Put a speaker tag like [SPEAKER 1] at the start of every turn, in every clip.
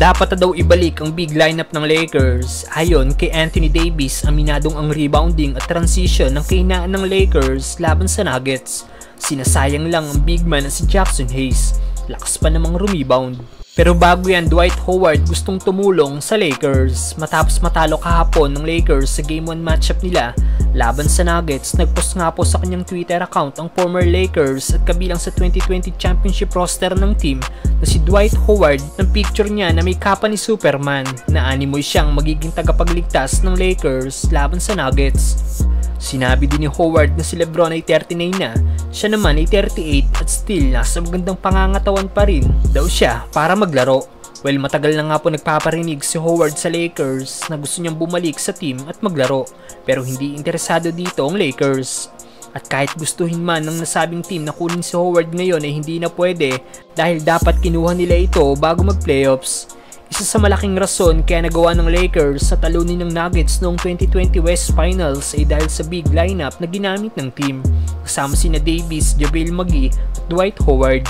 [SPEAKER 1] Dapat na daw ibalik ang big lineup ng Lakers. Ayon kay Anthony Davis, aminadong ang rebounding at transition ng kahinaan ng Lakers laban sa Nuggets. Sinasayang lang ang big man na si Jackson Hayes. Lakas pa namang rebound. Pero bago yan, Dwight Howard gustong tumulong sa Lakers. Matapos matalo kahapon ng Lakers sa Game 1 matchup nila laban sa Nuggets, nagpost nga po sa kanyang Twitter account ang former Lakers at kabilang sa 2020 championship roster ng team na si Dwight Howard ng picture niya na may kapa ni Superman na animoy siyang magiging tagapagligtas ng Lakers laban sa Nuggets. Sinabi din ni Howard na si Lebron ay 39 na, siya naman ay 38 at still nasa magandang pangangatawan pa rin daw siya para maglaro. Well, matagal na nga po nagpaparinig si Howard sa Lakers na gusto niyang bumalik sa team at maglaro, pero hindi interesado dito ang Lakers. At kahit gustuhin man ng nasabing team na kunin si Howard ngayon ay hindi na pwede dahil dapat kinuha nila ito bago mag-playoffs. Isa sa malaking rason kaya nagawa ng Lakers sa talunin ng Nuggets noong 2020 West Finals ay dahil sa big lineup na ginamit ng team, kasama sina Davis, JaVale McGee at Dwight Howard.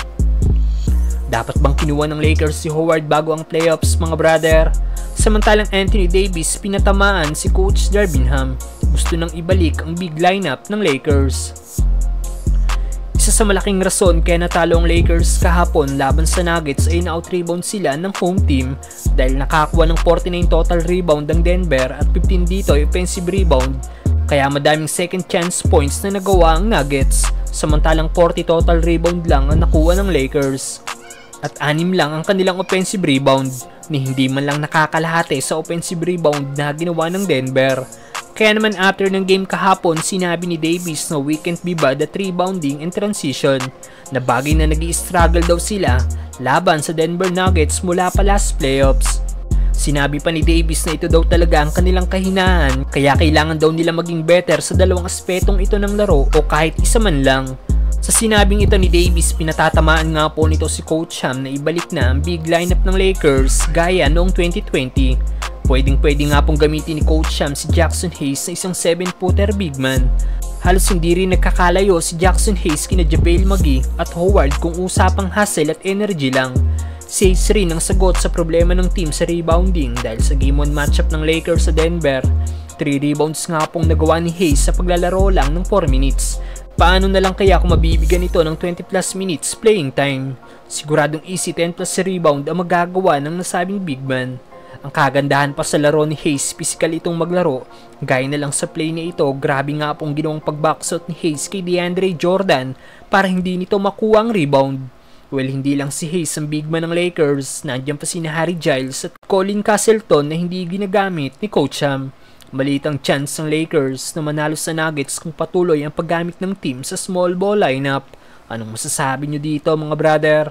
[SPEAKER 1] Dapat bang kinuha ng Lakers si Howard bago ang playoffs, mga brother? Samantalang Anthony Davis, pinatamaan si Coach Darvingham. Gusto nang ibalik ang big lineup ng Lakers. Isa sa malaking rason kaya natalo ang Lakers kahapon laban sa Nuggets ay na-out-rebound sila ng home team dahil nakakuha ng 49 total rebound ang Denver at 15 dito ay offensive rebound, kaya madaming second chance points na nagawa ang Nuggets, samantalang 40 total rebound lang ang nakuha ng Lakers. At 6 lang ang kanilang offensive rebound, ni hindi man lang nakakalahati sa offensive rebound na ginawa ng Denver. Kaya naman after ng game kahapon, sinabi ni Davis na we can't be bad at rebounding and transition, na bagay na nag-i-struggle daw sila laban sa Denver Nuggets mula pa last playoffs. Sinabi pa ni Davis na ito daw talaga ang kanilang kahinaan, kaya kailangan daw nila maging better sa dalawang aspetong ito ng laro o kahit isa man lang. Sa sinabing ito ni Davis, pinatatamaan nga po nito si Coach Ham na ibalik na ang big lineup ng Lakers gaya noong 2020. Pwedeng-pwede nga pong gamitin ni Coach Ham si Jackson Hayes na isang 7-footer big man. Halos hindi rin nagkakalayo si Jackson Hayes kina JaVale McGee at Howard kung usapang hustle at energy lang. Si Hayes rin ang sagot sa problema ng team sa rebounding dahil sa Game 1 matchup ng Lakers sa Denver. 3 rebounds nga pong nagawa ni Hayes sa paglalaro lang ng 4 minutes. Paano na lang kaya kung mabibigyan ito ng 20 plus minutes playing time? Siguradong easy 10 plus rebound ang magagawa ng nasabing big man. Ang kagandahan pa sa laro ni Hayes, physical itong maglaro. Gaya na lang sa play na ito, grabe nga pong ginawang pag-boxout ni Hayes kay DeAndre Jordan para hindi nito makuha ang rebound. Well, hindi lang si Hayes ang big man ng Lakers, nandiyan pa si Harry Giles at Colin Castleton na hindi ginagamit ni Coach Ham. Maliit ang chance ng Lakers na manalo sa Nuggets kung patuloy ang paggamit ng team sa small ball lineup. Anong masasabi nyo dito, mga brother?